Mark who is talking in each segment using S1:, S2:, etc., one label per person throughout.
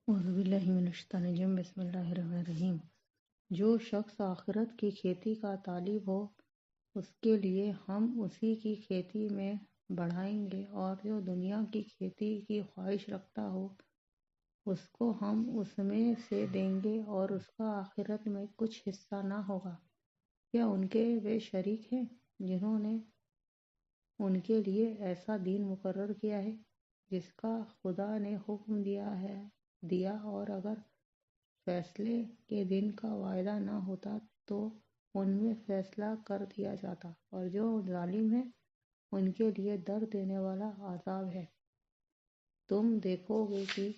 S1: اعوذ باللہ من الشیطان الرجیم، بسم اللہ الرحمن الرحیم۔ جو شخص آخرت کی کھیتی کا طالب ہو اس کے لیے ہم اسی کی کھیتی میں بڑھائیں گے، اور جو دنیا کی کھیتی کی خواہش رکھتا ہو اس کو ہم اس میں سے دیں گے اور اس کا آخرت میں کچھ حصہ نہ ہوگا۔ کیا ان کے وہ شریک ہیں جنہوں نے ان کے لیے ایسا دین مقرر کیا ہے جس کا خدا نے حکم دیا، اور اگر فیصلے کے دن کا وعدہ نہ ہوتا تو ان میں فیصلہ کر دیا جاتا، اور جو ظالم ہیں ان کے لیے درد دینے والا عذاب ہے۔ تم دیکھو گے کہ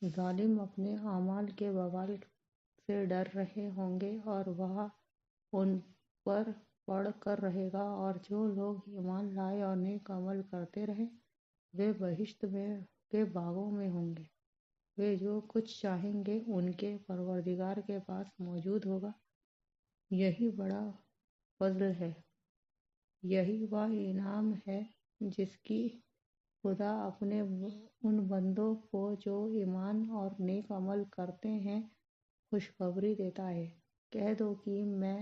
S1: ظالم اپنے اعمال کے وبال سے ڈر رہے ہوں گے اور وہ ان پر پڑ کر رہے گا، اور جو لوگ ایمان لائے اور نیک عمل کرتے رہے وہ بہشت کے باغوں میں ہوں گے۔ وہ جو کچھ چاہیں گے ان کے پروردگار کے پاس موجود ہوگا۔ یہی بڑا فضل ہے، یہی وہ انعام ہے جس کی خدا اپنے ان بندوں کو جو ایمان اور نیک عمل کرتے ہیں خوشخبری دیتا ہے۔ کہہ دو کہ میں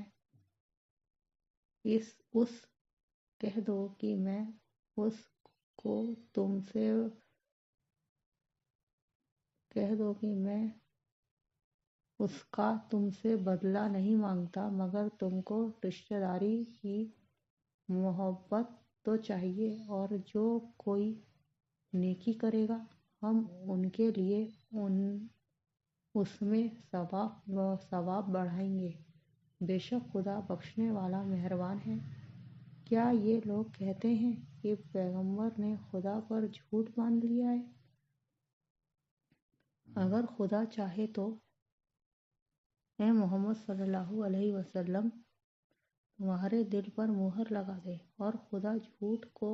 S1: اس کا تم سے بدلہ نہیں مانگتا، مگر تم کو رشتہ داری کی محبت تو چاہیے، اور جو کوئی نیکی کرے گا ہم ان کے لیے اس میں ثواب بڑھائیں گے۔ بے شک خدا بخشنے والا مہربان ہے۔ کیا یہ لوگ کہتے ہیں کہ پیغمبر نے خدا پر جھوٹ باندھ لیا ہے؟ اگر خدا چاہے تو اے محمد صلی اللہ علیہ وسلم تمہارے دل پر مہر لگا دے، اور خدا جھوٹ کو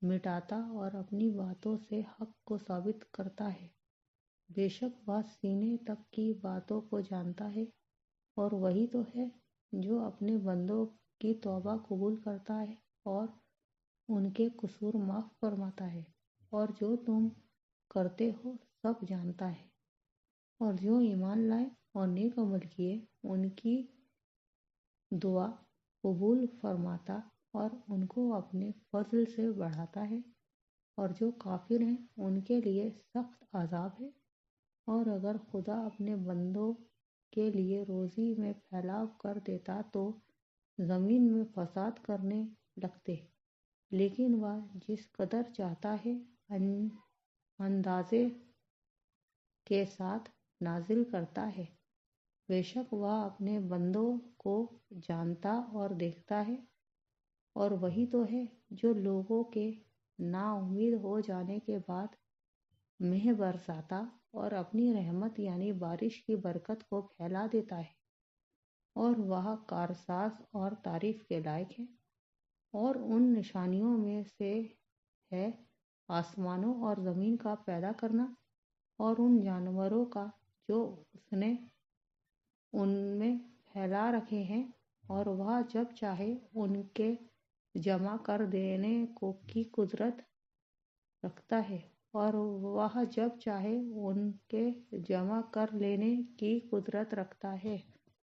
S1: مٹاتا اور اپنی باتوں سے حق کو ثابت کرتا ہے۔ بے شک وہ سینے تک کی باتوں کو جانتا ہے، اور وہی تو ہے جو اپنے بندوں کی توبہ قبول کرتا ہے اور ان کے قصور معاف فرماتا ہے، اور جو تم کرتے ہو سب جانتا ہے۔ اور جو ایمان لائے اور نیک عمل کیے ان کی دعا قبول فرماتا اور ان کو اپنے فضل سے بڑھاتا ہے، اور جو کافر ہیں ان کے لیے سخت عذاب ہے۔ اور اگر خدا اپنے بندوں کے لیے روزی میں پھیلاؤ کر دیتا تو زمین میں فساد کرنے لگتے، لیکن وہ جس قدر چاہتا ہے اندازے کے ساتھ نازل کرتا ہے۔ بے شک وہ اپنے بندوں کو جانتا اور دیکھتا ہے، اور وہی تو ہے جو لوگوں کے نا امید ہو جانے کے بعد مہ برساتا اور اپنی رحمت یعنی بارش کی برکت کو پھیلا دیتا ہے، اور وہ کارساز اور تعریف کے لائق ہے۔ اور ان نشانیوں میں سے ہے آسمانوں اور زمین کا پیدا کرنا، اور ان جانوروں کا جو اس نے ان میں پھیلا رکھے ہیں، اور وہ جب چاہے ان کے جمع کر دینے کی قدرت رکھتا ہے، اور وہ جب چاہے ان کے جمع کر لینے کی قدرت رکھتا ہے۔